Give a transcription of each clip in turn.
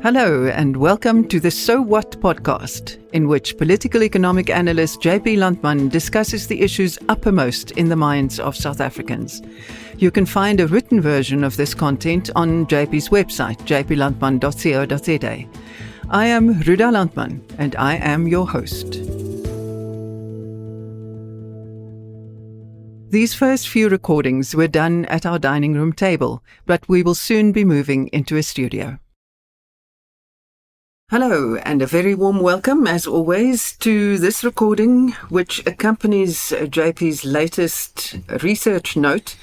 Hello and welcome to the So What podcast, in which political economic analyst JP Landman discusses the issues uppermost in the minds of South Africans. You can find a written version of this content on JP's website, jplandman.co.za. I am Ruda Landman and I am your host. These first few recordings were done at our dining room table, but we will soon be moving into a studio. Hello, and a very warm welcome, as always, to this recording, which accompanies JP's latest research note.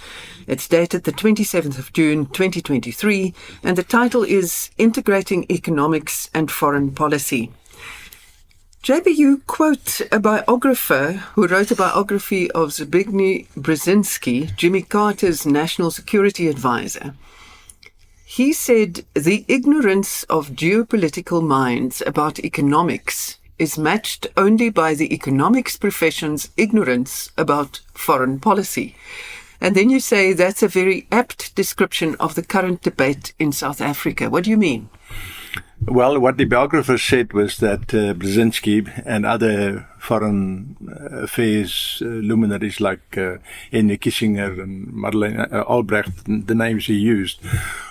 It's dated the 27th of June, 2023, and the title is Integrating Economics and Foreign Policy. JP, you quote a biographer who wrote a biography of Zbigniew Brzezinski, Jimmy Carter's national security advisor. He said, "The ignorance of geopolitical minds about economics is matched only by the economics profession's ignorance about foreign policy." And then you say that's a very apt description of the current debate in South Africa. What do you mean? Well, what the biographer said was that Brzezinski and other foreign affairs luminaries like Henry Kissinger and Madeleine Albright, the names he used,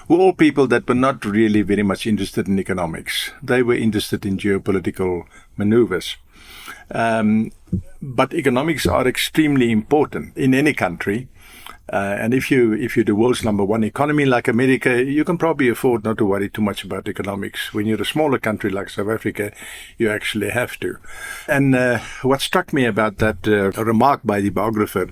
were all people that were not really very much interested in economics. They were interested in geopolitical maneuvers. But economics are extremely important in any country. And if you're the world's number one economy like America, you can probably afford not to worry too much about economics. When you're a smaller country like South Africa, you actually have to. And what struck me about that remark by the biographer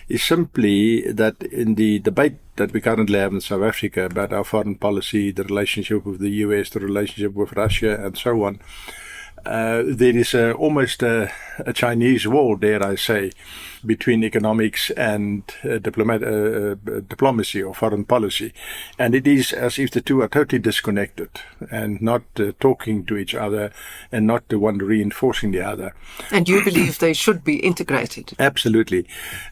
is simply that in the debate that we currently have in South Africa about our foreign policy, the relationship with the US, the relationship with Russia, and so on, there is almost a Chinese wall, dare I say, between economics and diplomacy or foreign policy. And it is as if the two are totally disconnected and not talking to each other and not the one reinforcing the other. And you believe they should be integrated? Absolutely.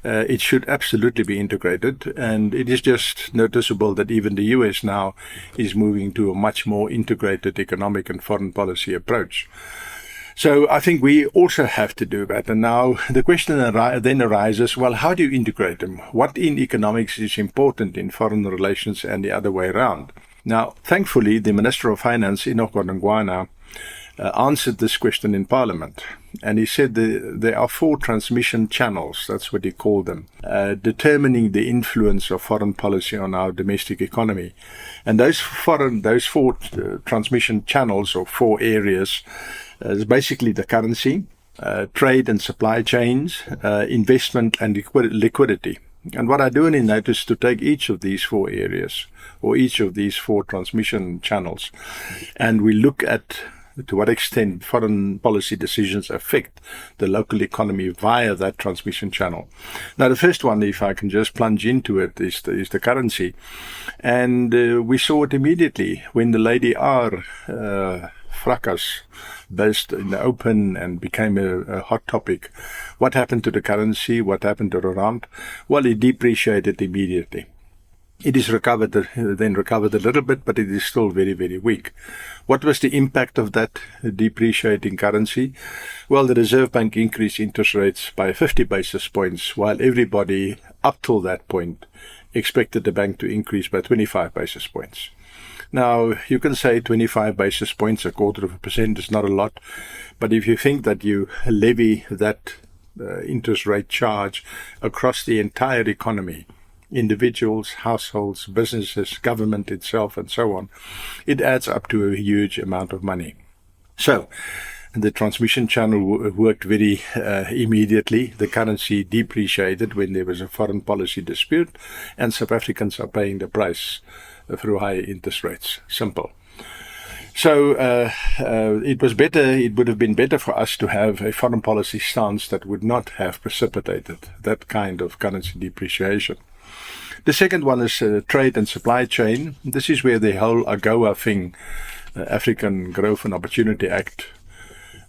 It should absolutely be integrated. And it is just noticeable that even the US now is moving to a much more integrated economic and foreign policy approach. So I think we also have to do that. And now the question then arises, well, how do you integrate them? What in economics is important in foreign relations and the other way around? Now, thankfully, the Minister of Finance, Enoch Godongwana, answered this question in Parliament. And he said there are 4 transmission channels, that's what he called them, determining the influence of foreign policy on our domestic economy. And those 4 transmission channels, or 4 areas, is basically the currency, trade and supply chains, investment and liquidity. And what I do in note is to take each of these 4 areas, or each of these 4 transmission channels, and we look at to what extent foreign policy decisions affect the local economy via that transmission channel. Now, the first one, if I can just plunge into it, is the currency. And we saw it immediately when the Lady R fracas burst in the open and became a hot topic. What happened to the currency? What happened to the rand? Well, it depreciated immediately. It is recovered a little bit, but it is still very, very weak. What was the impact of that depreciating currency? Well, the Reserve Bank increased interest rates by 50 basis points, while everybody up till that point expected the bank to increase by 25 basis points. Now, you can say 25 basis points, 0.25% is not a lot, but if you think that you levy that interest rate charge across the entire economy, individuals, households, businesses, government itself, and so on, it adds up to a huge amount of money. So, the transmission channel worked very immediately. The currency depreciated when there was a foreign policy dispute, and South Africans are paying the price through high interest rates. Simple. So it would have been better for us to have a foreign policy stance that would not have precipitated that kind of currency depreciation. The second one is trade and supply chain. This is where the whole AGOA thing, African Growth and Opportunity Act,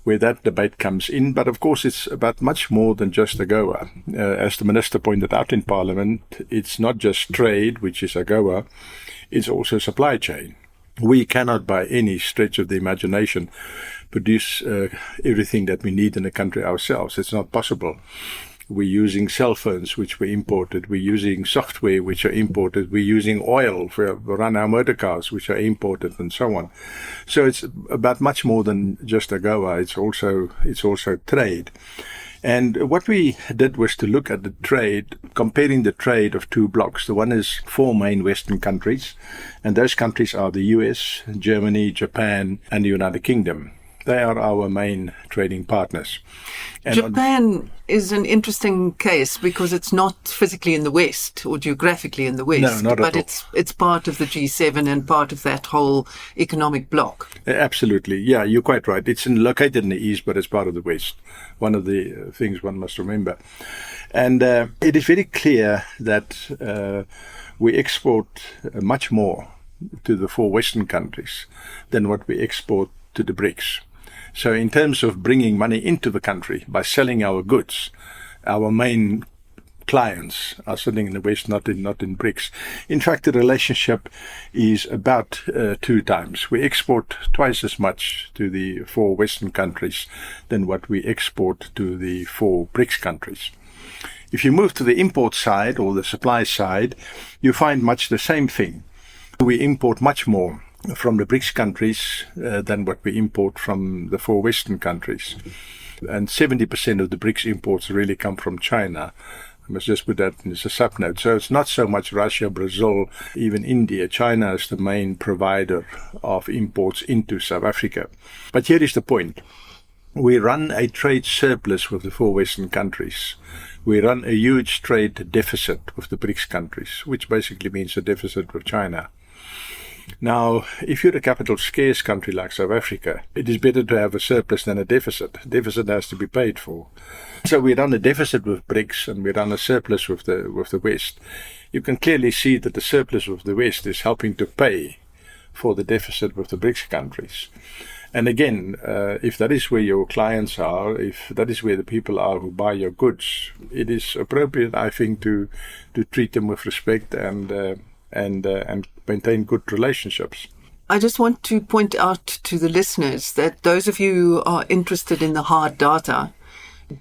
where that debate comes in. But of course, it's about much more than just AGOA. As the Minister pointed out in Parliament, it's not just trade, which is AGOA, it's also supply chain. We cannot by any stretch of the imagination produce everything that we need in the country ourselves. It's not possible. We're using cell phones, which were imported. We're using software, which are imported. We're using oil for run our motor cars, which are imported, and so on. So it's about much more than just AGOA. It's also trade. And what we did was to look at the trade, comparing the trade of two blocks. The one is 4 main Western countries, and those countries are the US, Germany, Japan, and the United Kingdom. They are our main trading partners. And Japan is an interesting case because it's not physically in the West or geographically in the West, No, not at but all. it's part of the G7 and part of that whole economic bloc. Absolutely. Yeah, you're quite right. It's located in the East, but it's part of the West. One of the things one must remember. And it is very clear that we export much more to the 4 Western countries than what we export to the BRICS. So in terms of bringing money into the country by selling our goods, our main clients are sitting in the West, not in BRICS. In fact, the relationship is about 2 times. We export twice as much to the 4 Western countries than what we export to the 4 BRICS countries. If you move to the import side or the supply side, you find much the same thing. We import much more from the BRICS countries than what we import from the 4 Western countries. And 70% of the BRICS imports really come from China. I must just put that as a subnote. So it's not so much Russia, Brazil, even India. China is the main provider of imports into South Africa. But here is the point. We run a trade surplus with the 4 Western countries. We run a huge trade deficit with the BRICS countries, which basically means a deficit with China. Now, if you're a capital scarce country like South Africa, it is better to have a surplus than a deficit. A deficit has to be paid for. So we run a deficit with BRICS and we run a surplus with the West. You can clearly see that the surplus with the West is helping to pay for the deficit with the BRICS countries. And again, if that is where your clients are, if that is where the people are who buy your goods, it is appropriate, I think, to treat them with respect and maintain good relationships. I just want to point out to the listeners that those of you who are interested in the hard data,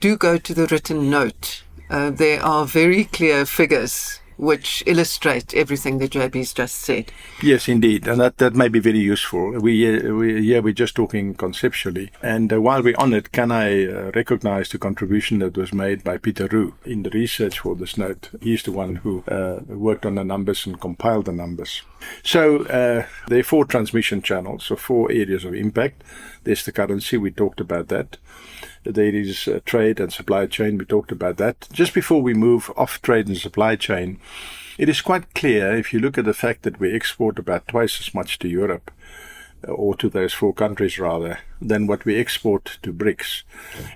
do go to the written note. There are very clear figures which illustrate everything that JP's just said. Yes, indeed, and that may be very useful. We're just talking conceptually. And while we're on it, can I recognize the contribution that was made by Peter Roux in the research for this note? He's the one who worked on the numbers and compiled the numbers. So there are 4 transmission channels, so 4 areas of impact. There's the currency, we talked about that. There is trade and supply chain, we talked about that. Just before we move off trade and supply chain, it is quite clear, if you look at the fact that we export about twice as much to Europe, or to those 4 countries rather, than what we export to BRICS.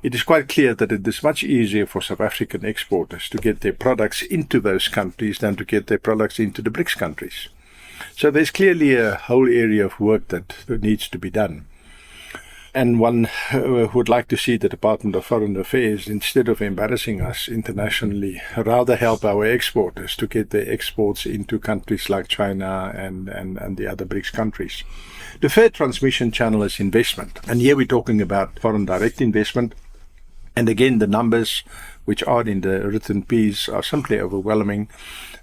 It is quite clear that it is much easier for South African exporters to get their products into those countries than to get their products into the BRICS countries. So there's clearly a whole area of work that needs to be done. And one would like to see the Department of Foreign Affairs, instead of embarrassing us internationally, rather help our exporters to get their exports into countries like China and the other BRICS countries. The third transmission channel is investment. And here we're talking about foreign direct investment. And again, the numbers which are in the written piece are simply overwhelming.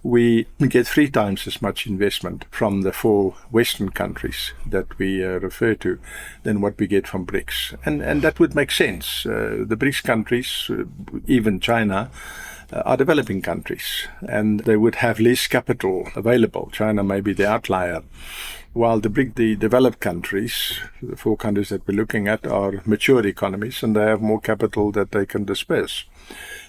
We get 3 times as much investment from the 4 Western countries that we refer to than what we get from BRICS. And that would make sense. The BRICS countries, even China, are developing countries, and they would have less capital available. China may be the outlier, while the developed countries, the 4 countries that we're looking at, are mature economies, and they have more capital that they can disperse.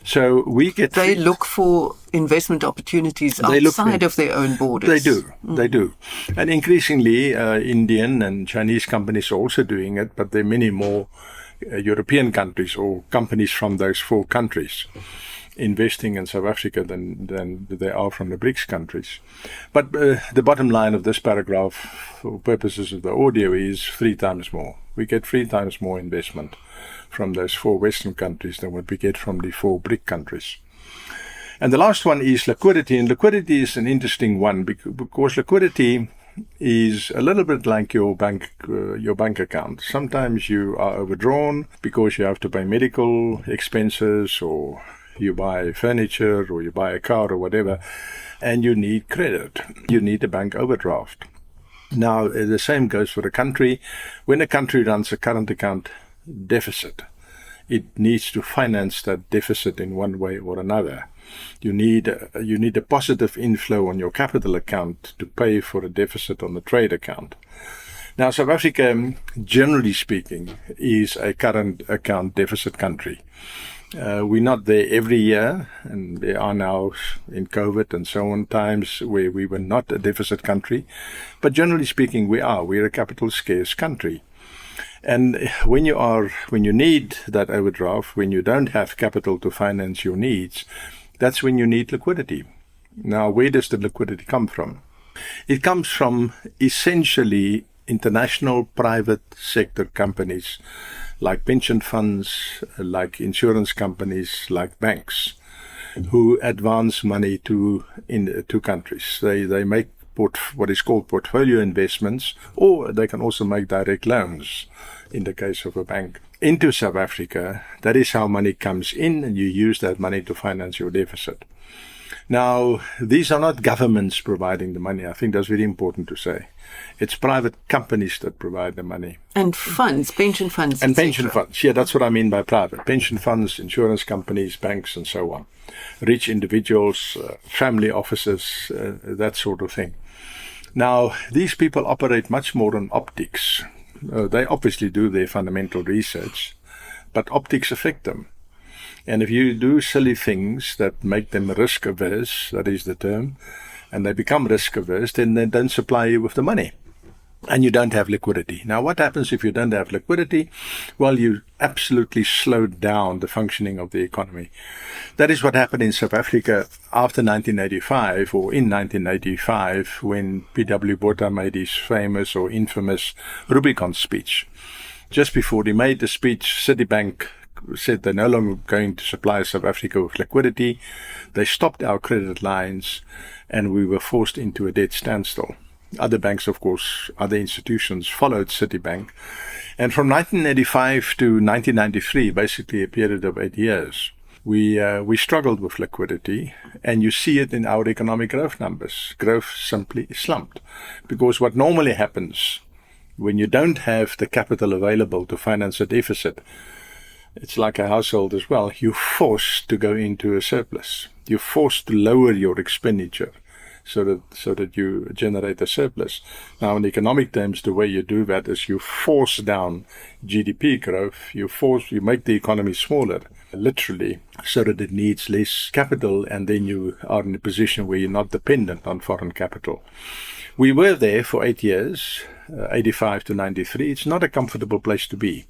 So we get... They look for investment opportunities outside of their own borders. They do. And increasingly, Indian and Chinese companies are also doing it, but there are many more European countries or companies from those 4 countries investing in South Africa than they are from the BRICS countries. But the bottom line of this paragraph, for purposes of the audio, is 3 times more. We get 3 times more investment from those 4 Western countries than what we get from the 4 BRIC countries. And the last one is liquidity. And liquidity is an interesting one because liquidity is a little bit like your bank account. Sometimes you are overdrawn because you have to pay medical expenses, or you buy furniture, or you buy a car, or whatever, and you need credit. You need a bank overdraft. Now, the same goes for a country. When a country runs a current account deficit, it needs to finance that deficit in one way or another. You need a positive inflow on your capital account to pay for a deficit on the trade account. Now, South Africa, generally speaking, is a current account deficit country. We're not there every year, and there are now, in COVID and so on, times where we were not a deficit country. But generally speaking, we are. We're a capital scarce country. And when you need that overdraft, when you don't have capital to finance your needs, that's when you need liquidity. Now, where does the liquidity come from? It comes from essentially international private sector companies like pension funds, like insurance companies, like banks, who advance money to countries. They make what is called portfolio investments, or they can also make direct loans, in the case of a bank, into South Africa. That is how money comes in, and you use that money to finance your deficit. Now, these are not governments providing the money. I think that's very important to say. It's private companies that provide the money. And funds, pension funds. And pension funds. Yeah, that's what I mean by private. Pension funds, insurance companies, banks, and so on. Rich individuals, family offices, that sort of thing. Now, these people operate much more on optics. They obviously do their fundamental research, but optics affect them. And if you do silly things that make them risk averse, that is the term, and they become risk averse, then they don't supply you with the money. And you don't have liquidity. Now, what happens if you don't have liquidity? Well, you absolutely slow down the functioning of the economy. That is what happened in South Africa after 1985, or in 1985, when P.W. Botha made his famous or infamous Rubicon speech. Just before he made the speech, Citibank said they're no longer going to supply South Africa with liquidity. They stopped our credit lines, and we were forced into a dead standstill. Other banks, of course, other institutions followed Citibank. And from 1985 to 1993, basically a period of 8 years, we struggled with liquidity, and you see it in our economic growth numbers. Growth simply slumped, because what normally happens when you don't have the capital available to finance a deficit, it's like a household as well, you're forced to go into a surplus. You're forced to lower your expenditure so that you generate a surplus. Now, in economic terms, the way you do that is you force down GDP growth. You make the economy smaller, literally, so that it needs less capital, and then you are in a position where you're not dependent on foreign capital. We were there for 8 years, 85 to 93. It's not a comfortable place to be.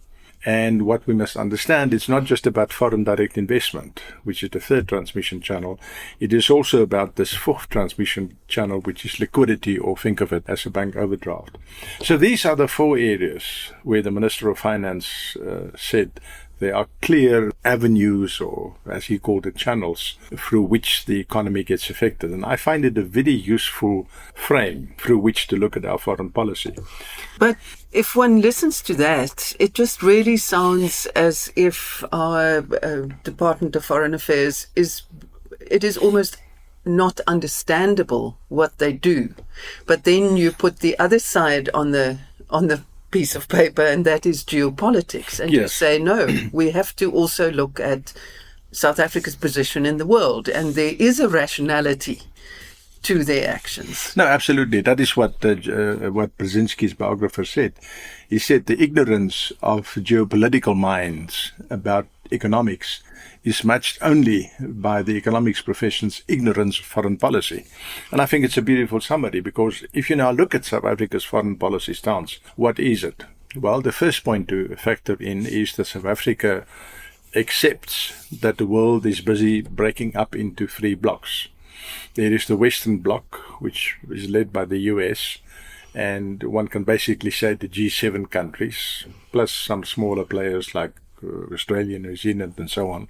And what we must understand, it's not just about foreign direct investment, which is the third transmission channel. It is also about this fourth transmission channel, which is liquidity, or think of it as a bank overdraft. So these are the 4 areas where the Minister of Finance said there are clear avenues, or as he called it, channels, through which the economy gets affected. And I find it a very useful frame through which to look at our foreign policy. But if one listens to that, it just really sounds as if our Department of Foreign Affairs is almost not understandable what they do. But then you put the other side on the piece of paper, and that is geopolitics. And yes. You say, no, we have to also look at South Africa's position in the world, and there is a rationality to their actions. No, absolutely. That is what Brzezinski's biographer said. He said the ignorance of geopolitical minds about economics is matched only by the economics profession's ignorance of foreign policy. And I think it's a beautiful summary, because if you now look at South Africa's foreign policy stance, what is it? Well, the first point to factor in is that South Africa accepts that the world is busy breaking up into 3 blocks. There is the Western Bloc, which is led by the US, and one can basically say the G7 countries, plus some smaller players like Australia, New Zealand, and so on.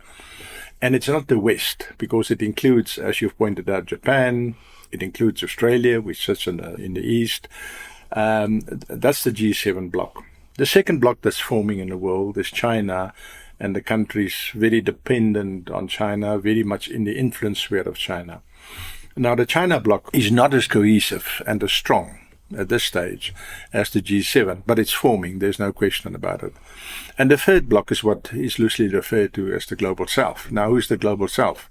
And it's not the West, because it includes, as you've pointed out, Japan, It includes Australia, which sits in the east. That's the G7 bloc. The second bloc that's forming in the world is China, and the countries very dependent on China, very much in the influence sphere of China. Now, the China bloc is not as cohesive and as strong at this stage as the G7, but it's forming, there's no question about it. And the third bloc is what is loosely referred to as the Global South. Now, who's the Global South?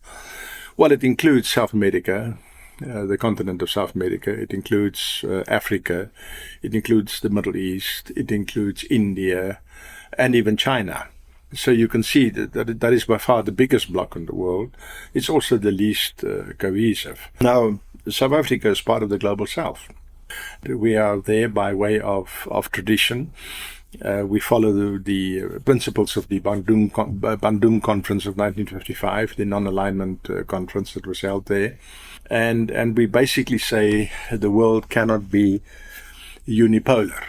Well, it includes South America, the continent of South America. It includes Africa. It includes the Middle East. It includes India and even China. So you can see that is by far the biggest bloc in the world. It's also the least cohesive. Now, South Africa is part of the Global South. We are there by way of tradition. We follow the principles of the Bandung Conference of 1955, the non-alignment conference that was held there. And we basically say the world cannot be unipolar.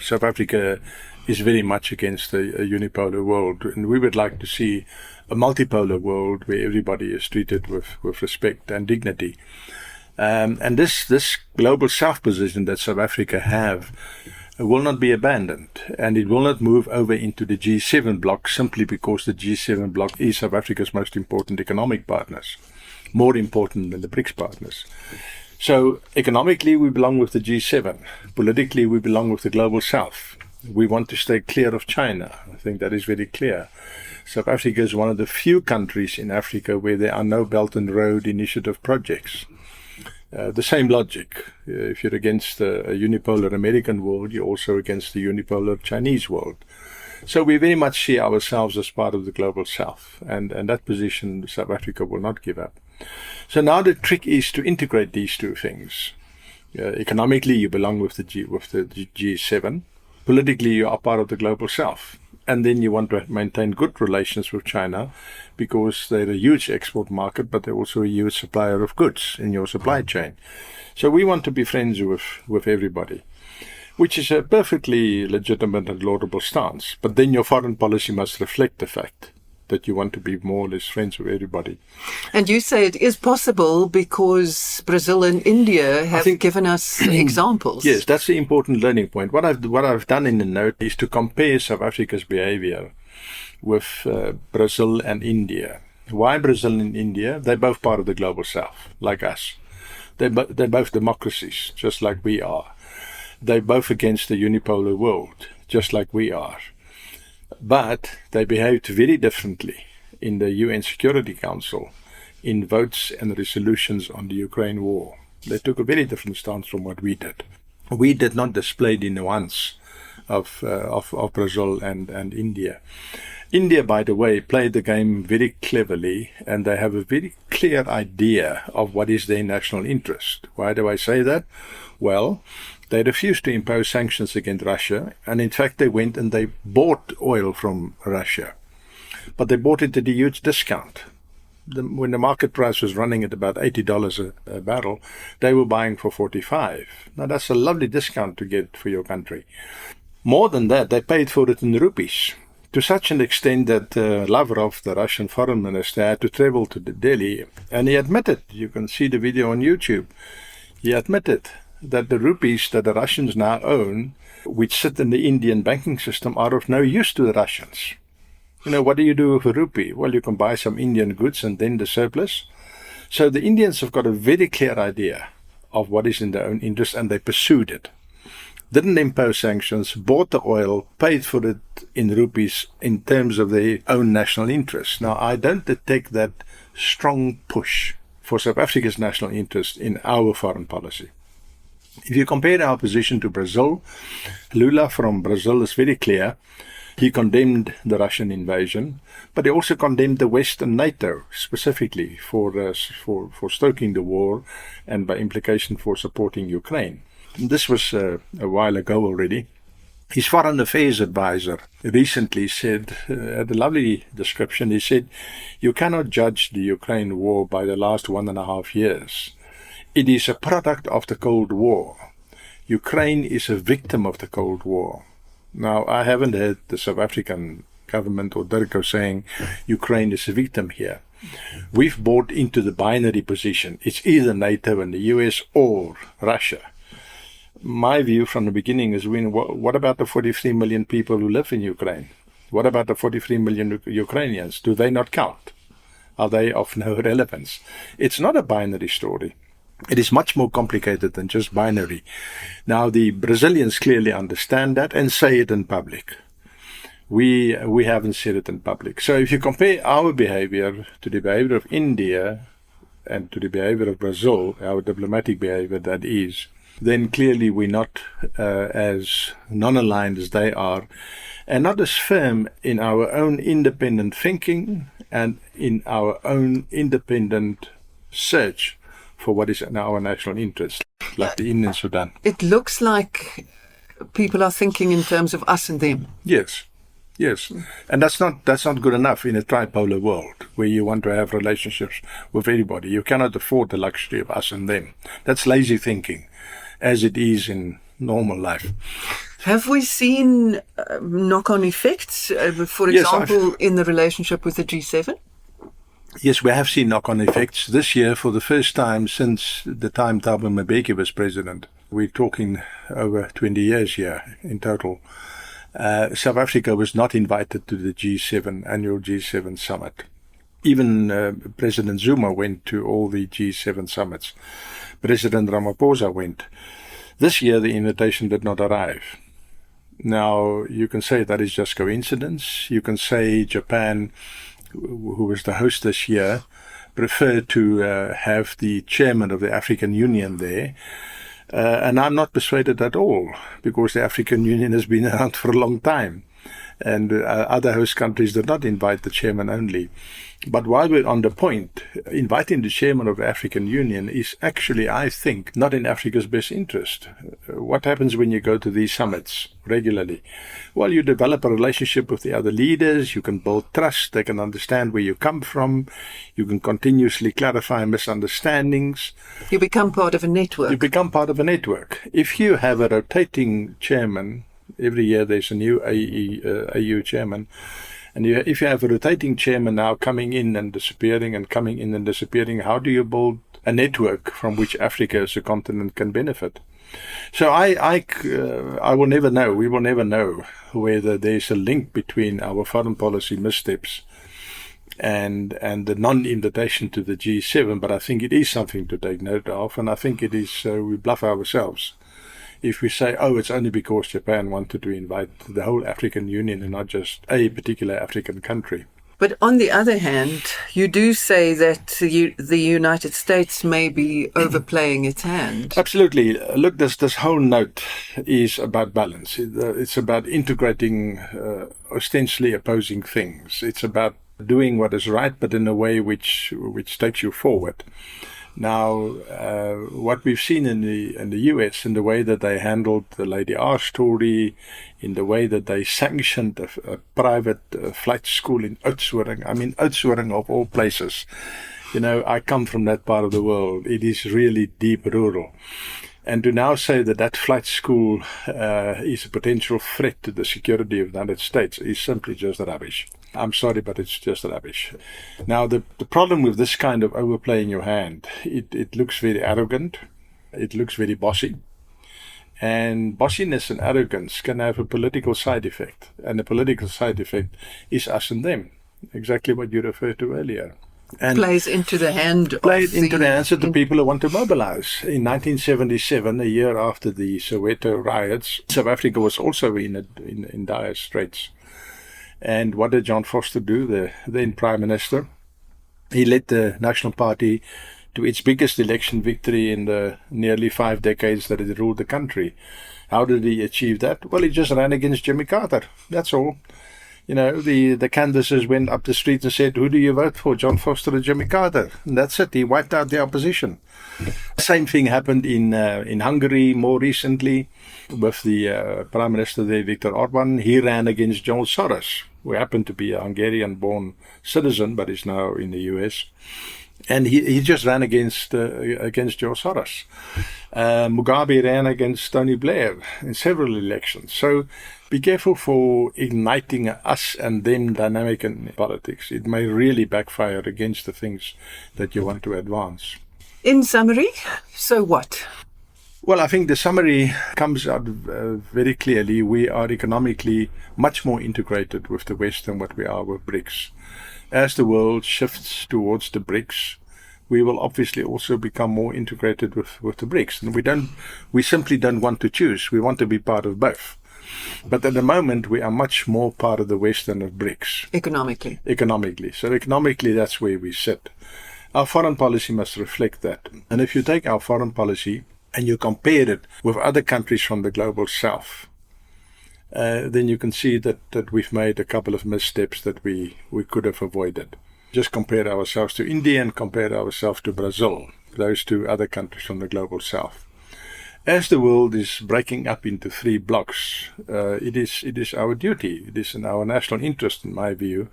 South Africa is very much against a unipolar world, and we would like to see a multipolar world where everybody is treated with respect and dignity. And this Global South position that South Africa have will not be abandoned, and it will not move over into the G7 bloc simply because the G7 bloc is South Africa's most important economic partners, more important than the BRICS partners. So economically, we belong with the G7. Politically, we belong with the Global South. We want to stay clear of China. I think that is very clear. South Africa is one of the few countries in Africa where there are no Belt and Road Initiative projects. The same logic. If you're against a unipolar American world, you're also against the unipolar Chinese world. So we very much see ourselves as part of the Global South, and that position South Africa will not give up. So now the trick is to integrate these two things. Economically, you belong with the G7. Politically, you are part of the Global South. And then you want to maintain good relations with China because they're a huge export market, but they're also a huge supplier of goods in your supply chain. So we want to be friends with everybody, which is a perfectly legitimate and laudable stance. But then your foreign policy must reflect the fact that you want to be more or less friends with everybody. And you say it is possible because Brazil and India have given us examples. Yes, that's the important learning point. What I've done in the note is to compare South Africa's behavior with Brazil and India. Why Brazil and India? They're both part of the Global South, like us. They're both democracies, just like we are. They're both against the unipolar world, just like we are. But they behaved very differently in the UN Security Council in votes and resolutions on the Ukraine war. They took a very different stance from what we did. We did not display the nuance of Brazil and India. India, by the way, played the game very cleverly, and they have a very clear idea of what is their national interest. Why do I say that? Well, they refused to impose sanctions against Russia, and in fact they went and they bought oil from Russia. But they bought it at a huge discount. When the market price was running at about $80 a barrel, they were buying for $45. Now that's a lovely discount to get for your country. More than that, they paid for it in rupees, to such an extent that Lavrov, the Russian foreign minister, had to travel to Delhi, and he admitted, you can see the video on YouTube, he admitted that the rupees that the Russians now own, which sit in the Indian banking system, are of no use to the Russians. You know, what do you do with a rupee? Well, you can buy some Indian goods and then the surplus. So the Indians have got a very clear idea of what is in their own interest, and they pursued it. Didn't impose sanctions, bought the oil, paid for it in rupees in terms of their own national interest. Now, I don't detect that strong push for South Africa's national interest in our foreign policy. If you compare our position to Brazil, Lula from Brazil is very clear. He condemned the Russian invasion, but he also condemned the West and NATO specifically for stoking the war and by implication for supporting Ukraine. This was a while ago already. His foreign affairs advisor recently said, had a lovely description, he said, you cannot judge the Ukraine war by the last 1.5 years. It is a product of the Cold War. Ukraine is a victim of the Cold War. Now, I haven't heard the South African government or DIRCO saying Ukraine is a victim here. We've bought into the binary position. It's either NATO and the US or Russia. My view from the beginning is, what about the 43 million people who live in Ukraine? What about the 43 million Ukrainians? Do they not count? Are they of no relevance? It's not a binary story. It is much more complicated than just binary. Now, the Brazilians clearly understand that and say it in public. We haven't said it in public. So if you compare our behavior to the behavior of India and to the behavior of Brazil, our diplomatic behavior that is, then clearly we're not as non-aligned as they are, and not as firm in our own independent thinking and in our own independent search for what is in our national interest, like the Indian Sudan. It looks like people are thinking in terms of us and them. Yes. And that's not good enough in a tripolar world where you want to have relationships with everybody. You cannot afford the luxury of us and them. That's lazy thinking, as it is in normal life. Have we seen knock-on effects, for example, in the relationship with the G7? Yes, we have seen knock-on effects this year for the first time since the time Thabo Mbeki was president. We're talking over 20 years here in total. South Africa was not invited to the annual G7 summit. Even President Zuma went to all the G7 summits. President Ramaphosa went. This year, the invitation did not arrive. Now, you can say that is just coincidence. You can say Japan, who was the host this year, preferred to have the chairman of the African Union there. And I'm not persuaded at all, because the African Union has been around for a long time. And other host countries did not invite the chairman only. But while we're on the point, inviting the chairman of the African Union is actually, I think, not in Africa's best interest. What happens when you go to these summits regularly? Well, you develop a relationship with the other leaders, you can build trust, they can understand where you come from, you can continuously clarify misunderstandings. You become part of a network. If you have a rotating chairman, every year there's a new AU chairman, and if you have a rotating chairman now coming in and disappearing and coming in and disappearing, how do you build a network from which Africa as a continent can benefit? So I will never know, we will never know whether there's a link between our foreign policy missteps and the non-invitation to the G7, but I think it is something to take note of, and I think it is, we bluff ourselves if we say, it's only because Japan wanted to invite the whole African Union and not just a particular African country. But on the other hand, you do say that the United States may be overplaying its hand. Absolutely. Look, this whole note is about balance. It's about integrating ostensibly opposing things. It's about doing what is right, but in a way which takes you forward. Now, what we've seen in the US, in the way that they handled the Lady R story, in the way that they sanctioned a private flight school in Oudtshoorn. I mean, Oudtshoorn of all places. You know, I come from that part of the world. It is really deep rural. And to now say that flight school is a potential threat to the security of the United States is simply just rubbish. I'm sorry, but it's just rubbish. Now, the problem with this kind of overplaying your hand, it looks very arrogant. It looks very bossy. And bossiness and arrogance can have a political side effect. And the political side effect is us and them. Exactly what you referred to earlier. And plays into the hands of the people who want to mobilize. In 1977, a year after the Soweto riots, South Africa was also in dire straits. And what did John Vorster do, the then Prime Minister? He led the National Party to its biggest election victory in the nearly 5 decades that it ruled the country. How did he achieve that? Well, he just ran against Jimmy Carter. That's all. You know, the canvassers went up the street and said, who do you vote for, John Vorster or Jimmy Carter? And that's it. He wiped out the opposition. Same thing happened in Hungary more recently with the Prime Minister there, Viktor Orban. He ran against George Soros, who happened to be a Hungarian-born citizen, but is now in the US. And he just ran against George Soros. Mugabe ran against Tony Blair in several elections. So be careful for igniting us and them dynamic in politics. It may really backfire against the things that you want to advance. In summary, so what? Well, I think the summary comes out very clearly. We are economically much more integrated with the West than what we are with BRICS. As the world shifts towards the BRICS, we will obviously also become more integrated with the BRICS. And we simply don't want to choose. We want to be part of both. But at the moment, we are much more part of the West than of BRICS. Economically. So economically, that's where we sit. Our foreign policy must reflect that. And if you take our foreign policy and you compare it with other countries from the global south, then you can see that we've made a couple of missteps that we could have avoided. Just compare ourselves to India and compare ourselves to Brazil, those two other countries from the global south. As the world is breaking up into 3 blocks, it is our duty, it is in our national interest, in my view,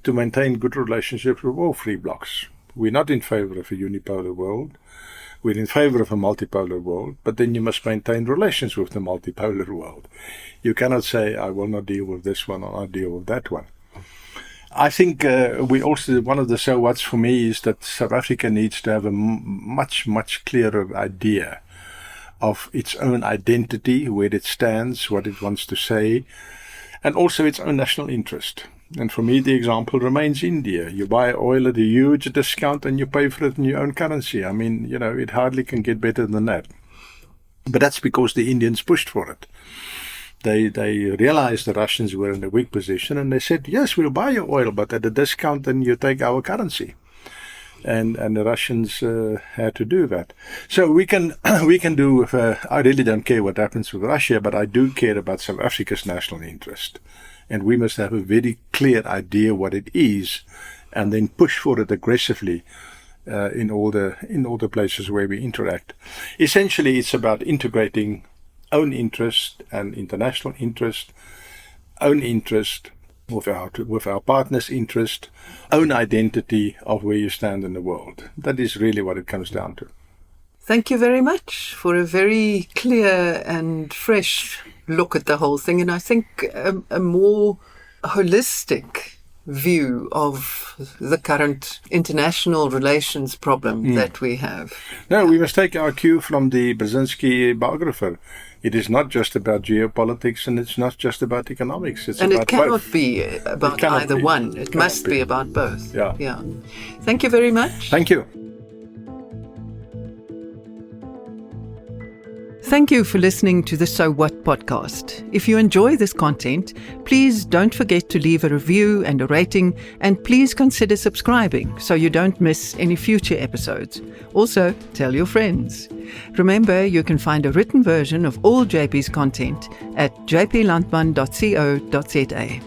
to maintain good relationships with all 3 blocks. We're not in favor of a unipolar world. We're in favor of a multipolar world, but then you must maintain relations with the multipolar world. You cannot say, I will not deal with this one or I'll deal with that one. I think one of the so whats for me is that South Africa needs to have a much, much clearer idea of its own identity, where it stands, what it wants to say, and also its own national interest. And for me, the example remains India. You buy oil at a huge discount and you pay for it in your own currency. I mean, it hardly can get better than that. But that's because the Indians pushed for it. They realized the Russians were in a weak position and they said, yes, we'll buy your oil, but at a discount and you take our currency. And the Russians had to do that. So we can do, I really don't care what happens with Russia, but I do care about South Africa's national interest. And we must have a very clear idea what it is and then push for it aggressively in all the places where we interact. Essentially, it's about integrating own interest and international interest, own interest with our partners' interest, own identity of where you stand in the world. That is really what it comes down to. Thank you very much for a very clear and fresh look at the whole thing, and I think a more holistic view of the current international relations problem that we have. No, we must take our cue from the Brzezinski biographer. It is not just about geopolitics and it's not just about economics. It's and about it cannot both. Be about either one. It must be about both. Yeah. Thank you very much. Thank you. Thank you for listening to the So What podcast. If you enjoy this content, please don't forget to leave a review and a rating, and please consider subscribing so you don't miss any future episodes. Also, tell your friends. Remember, you can find a written version of all JP's content at jplandman.co.za.